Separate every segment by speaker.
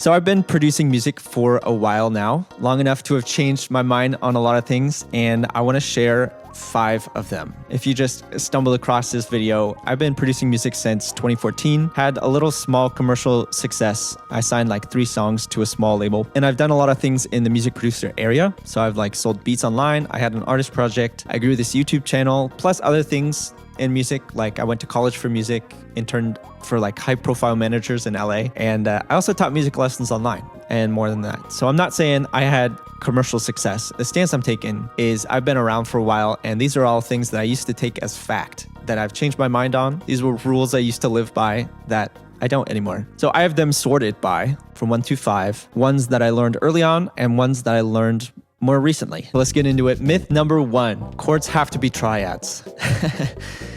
Speaker 1: So I've been producing music for a while now, long enough to have changed my mind on a lot of things, and I want to share 5 of them. If you just stumbled across this video, I've been producing music since 2014, had a little small commercial success. I signed like 3 songs to a small label, and I've done a lot of things in the music producer area. So I've like sold beats online, I had an artist project, I grew this YouTube channel, plus other things in music. Like I went to college for music, interned for like high profile managers in LA. And I also taught music lessons online and more than that. So I'm not saying I had commercial success. The stance I'm taking is I've been around for a while, and these are all things that I used to take as fact that I've changed my mind on. These were rules I used to live by that I don't anymore. So I have them sorted by from 1 to 5, ones that I learned early on and ones that I learned more recently. Let's get into it. Myth number 1, chords have to be triads.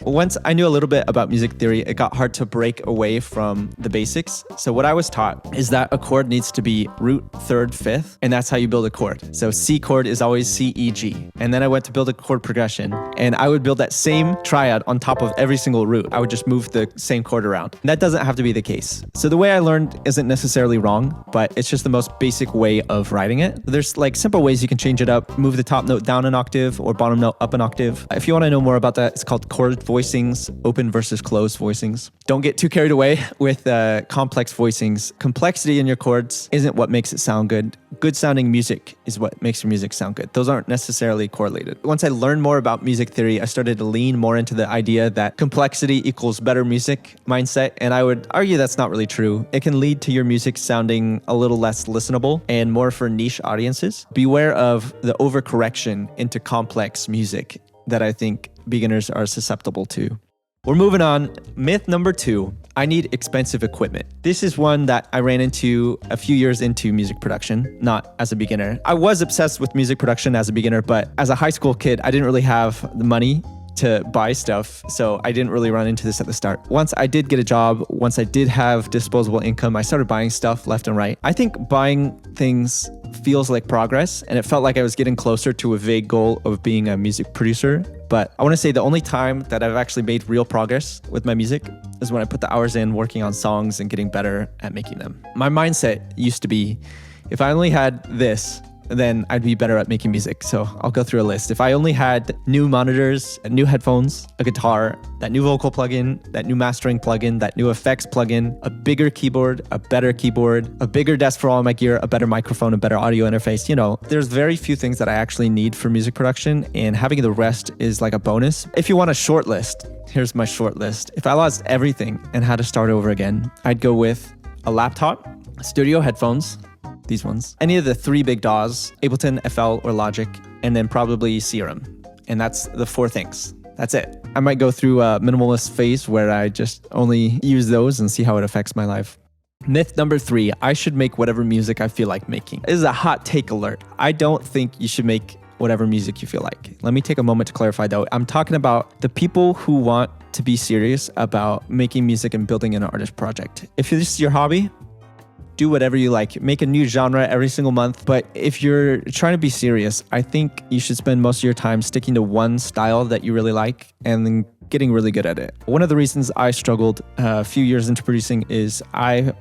Speaker 1: Once I knew a little bit about music theory, it got hard to break away from the basics. So what I was taught is that a chord needs to be root, 3rd, 5th, and that's how you build a chord. So C chord is always C, E, G. And then I went to build a chord progression, and I would build that same triad on top of every single root. I would just move the same chord around. And that doesn't have to be the case. So the way I learned isn't necessarily wrong, but it's just the most basic way of writing it. There's like simple ways you can change it up, move the top note down an octave or bottom note up an octave. If you want to know more about that, it's called chord voicings, open versus closed voicings. Don't get too carried away with complex voicings. Complexity in your chords isn't what makes it sound good. Good sounding music is what makes your music sound good. Those aren't necessarily correlated. Once I learned more about music theory, I started to lean more into the idea that complexity equals better music mindset, and I would argue that's not really true. It can lead to your music sounding a little less listenable and more for niche audiences. Beware of the overcorrection into complex music that I think beginners are susceptible to. We're moving on. Myth number 2, I need expensive equipment. This is one that I ran into a few years into music production, not as a beginner. I was obsessed with music production as a beginner, but as a high school kid, I didn't really have the money to buy stuff, so I didn't really run into this at the start. Once I did get a job, once I did have disposable income, I started buying stuff left and right. I think buying things feels like progress, and it felt like I was getting closer to a vague goal of being a music producer. But I want to say the only time that I've actually made real progress with my music is when I put the hours in working on songs and getting better at making them. My mindset used to be, if I only had this, then I'd be better at making music. So I'll go through a list. If I only had new monitors, new headphones, a guitar, that new vocal plugin, that new mastering plugin, that new effects plugin, a bigger keyboard, a better keyboard, a bigger desk for all my gear, a better microphone, a better audio interface, you know, there's very few things that I actually need for music production, and having the rest is like a bonus. If you want a short list, here's my short list. If I lost everything and had to start over again, I'd go with a laptop, studio headphones, these ones, any of the 3 big DAWs, Ableton, FL, or Logic, and then probably Serum. And that's the 4 things. That's it. I might go through a minimalist phase where I just only use those and see how it affects my life. Myth number 3, I should make whatever music I feel like making. This is a hot take alert. I don't think you should make whatever music you feel like. Let me take a moment to clarify though. I'm talking about the people who want to be serious about making music and building an artist project. If this is your hobby, do whatever you like. Make a new genre every single month. But if you're trying to be serious, I think you should spend most of your time sticking to one style that you really like and then getting really good at it. One of the reasons I struggled a few years into producing is I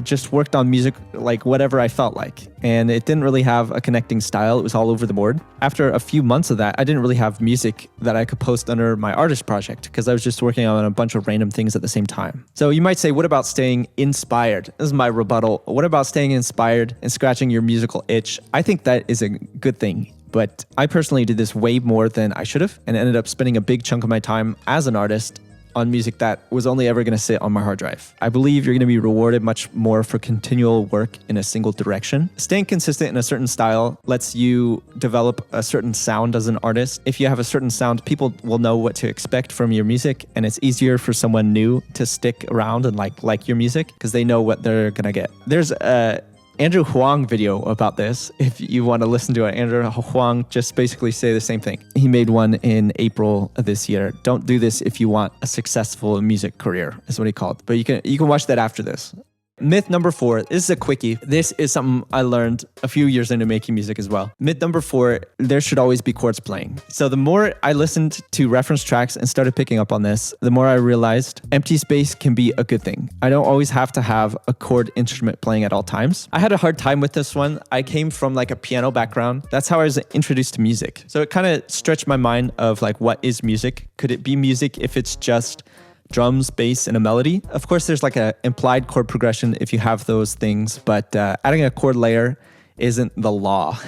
Speaker 1: just worked on music like whatever I felt like, and it didn't really have a connecting style. It was all over the board. After a few months of that, I didn't really have music that I could post under my artist project because I was just working on a bunch of random things at the same time. So you might say, what about staying inspired? This is my rebuttal. What about staying inspired and scratching your musical itch? I think that is a good thing. But I personally did this way more than I should have, and ended up spending a big chunk of my time as an artist on music that was only ever going to sit on my hard drive. I believe you're going to be rewarded much more for continual work in a single direction. Staying consistent in a certain style lets you develop a certain sound as an artist. If you have a certain sound, people will know what to expect from your music, and it's easier for someone new to stick around and like your music because they know what they're going to get. There's a Andrew Huang video about this. If you want to listen to it, Andrew Huang just basically say the same thing. He made one in April of this year. Don't do this if you want a successful music career, is what he called. But you can watch that after this. Myth number 4, this is a quickie. This is something I learned a few years into making music as well. Myth number 4, there should always be chords playing. So the more I listened to reference tracks and started picking up on this, the more I realized empty space can be a good thing. I don't always have to have a chord instrument playing at all times. I had a hard time with this one. I came from like a piano background. That's how I was introduced to music. So it kind of stretched my mind of like, what is music? Could it be music if it's just drums, bass, and a melody? Of course, there's like an implied chord progression if you have those things, but adding a chord layer isn't the law.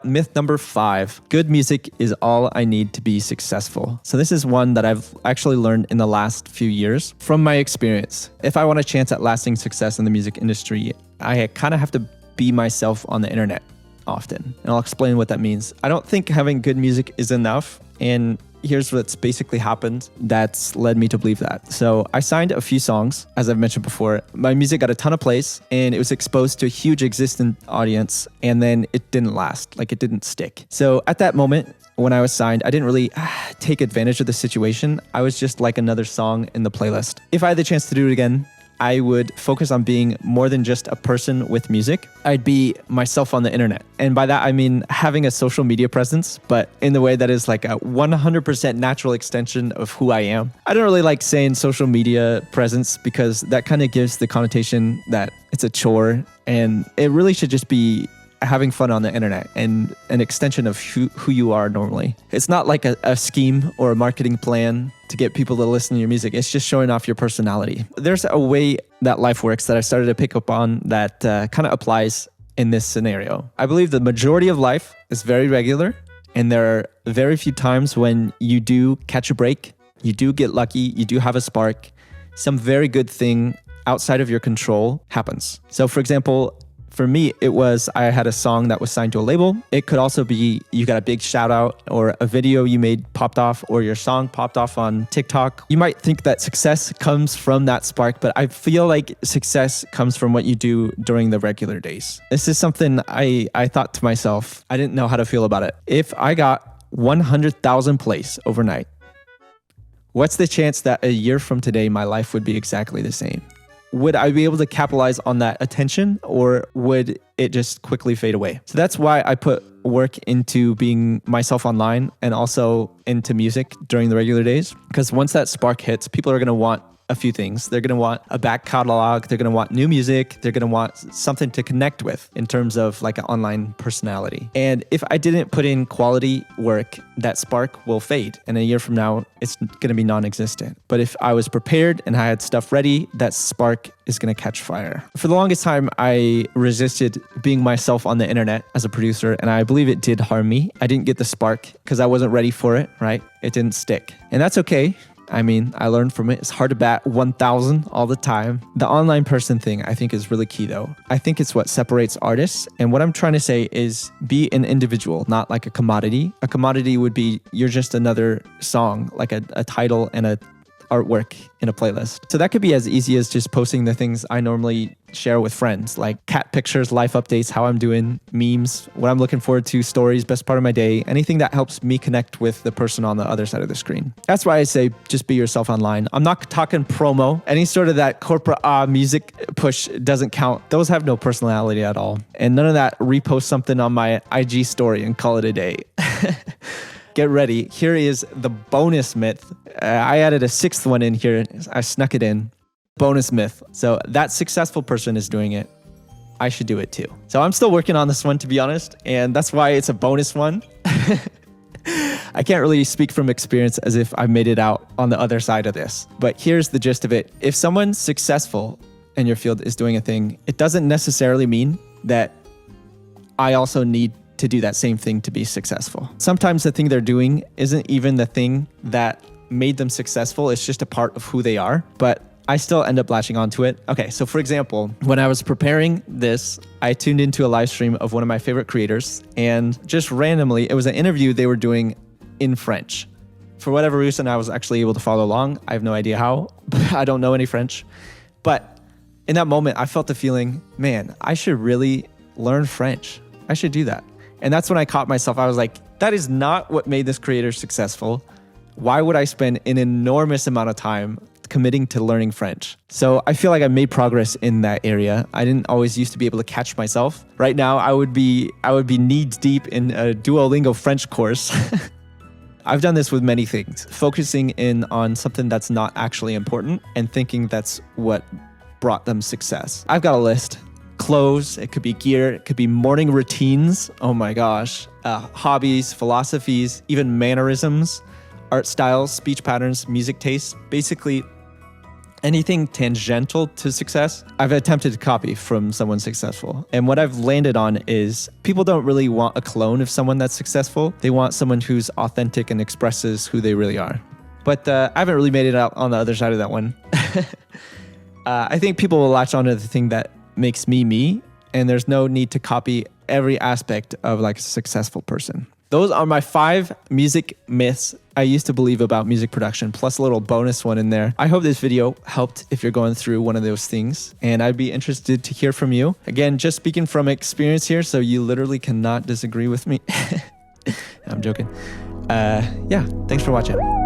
Speaker 1: Myth number 5, good music is all I need to be successful. So this is one that I've actually learned in the last few years from my experience. If I want a chance at lasting success in the music industry, I kind of have to be myself on the internet often. And I'll explain what that means. I don't think having good music is enough, and here's what's basically happened that's led me to believe that. So I signed a few songs, as I've mentioned before. My music got a ton of plays and it was exposed to a huge existing audience, and then it didn't last, like it didn't stick. So at that moment, when I was signed, I didn't really take advantage of the situation. I was just like another song in the playlist. If I had the chance to do it again, I would focus on being more than just a person with music. I'd be myself on the internet. And by that, I mean having a social media presence, but in the way that is like a 100% natural extension of who I am. I don't really like saying social media presence because that kind of gives the connotation that it's a chore, and it really should just be having fun on the internet and an extension of who you are normally. It's not like a scheme or a marketing plan to get people to listen to your music. It's just showing off your personality. There's a way that life works that I started to pick up on that kind of applies in this scenario. I believe the majority of life is very regular, and there are very few times when you do catch a break, you do get lucky, you do have a spark, some very good thing outside of your control happens. So for example, for me, it was I had a song that was signed to a label. It could also be you got a big shout out, or a video you made popped off, or your song popped off on TikTok. You might think that success comes from that spark, but I feel like success comes from what you do during the regular days. This is something I thought to myself, I didn't know how to feel about it. If I got 100,000 plays overnight, what's the chance that a year from today, my life would be exactly the same? Would I be able to capitalize on that attention, or would it just quickly fade away? So that's why I put work into being myself online and also into music during the regular days. Because once that spark hits, people are going to want a few things. They're going to want a back catalog. They're going to want new music. They're going to want something to connect with in terms of like an online personality. And if I didn't put in quality work, that spark will fade. And a year from now, it's going to be non-existent. But if I was prepared and I had stuff ready, that spark is going to catch fire. For the longest time, I resisted being myself on the internet as a producer, and I believe it did harm me. I didn't get the spark because I wasn't ready for it, right? It didn't stick. And that's okay. I mean, I learned from it. It's hard to bat 1,000 all the time. The online person thing, I think, is really key, though. I think it's what separates artists. And what I'm trying to say is be an individual, not like a commodity. A commodity would be you're just another song, like a title and a artwork in a playlist. So that could be as easy as just posting the things I normally share with friends, like cat pictures, life updates, how I'm doing, memes, what I'm looking forward to, stories, best part of my day, anything that helps me connect with the person on the other side of the screen. That's why I say just be yourself online. I'm not talking promo. Any sort of that corporate music push doesn't count. Those have no personality at all. And none of that repost something on my IG story and call it a day. Get ready. Here is the bonus myth. I added a 6th one in here. I snuck it in. Bonus myth. So that successful person is doing it. I should do it too. So I'm still working on this one, to be honest. And that's why it's a bonus one. I can't really speak from experience as if I made it out on the other side of this. But here's the gist of it. If someone successful in your field is doing a thing, it doesn't necessarily mean that I also need to do that same thing to be successful. Sometimes the thing they're doing isn't even the thing that made them successful. It's just a part of who they are, but I still end up latching onto it. Okay, so for example, when I was preparing this, I tuned into a live stream of one of my favorite creators, and just randomly, it was an interview they were doing in French. For whatever reason, I was actually able to follow along. I have no idea how. I don't know any French. But in that moment, I felt the feeling, man, I should really learn French. I should do that. And that's when I caught myself. I was like, that is not what made this creator successful. Why would I spend an enormous amount of time committing to learning French. So I feel like I made progress in that area. I didn't always used to be able to catch myself. Right now, I would be knee deep in a Duolingo French course. I've done this with many things, focusing in on something that's not actually important and thinking that's what brought them success. I've got a list. Clothes, it could be gear, it could be morning routines. Oh my gosh. Hobbies, philosophies, even mannerisms, art styles, speech patterns, music tastes, basically anything tangential to success, I've attempted to copy from someone successful. And what I've landed on is people don't really want a clone of someone that's successful. They want someone who's authentic and expresses who they really are. But I haven't really made it out on the other side of that one. I think people will latch onto the thing that makes me me, and there's no need to copy every aspect of like a successful person. Those are my 5 music myths I used to believe about music production, plus a little bonus one in there. I hope this video helped if you're going through one of those things, and I'd be interested to hear from you. Again, just speaking from experience here, so you literally cannot disagree with me. I'm joking. Yeah, thanks for watching.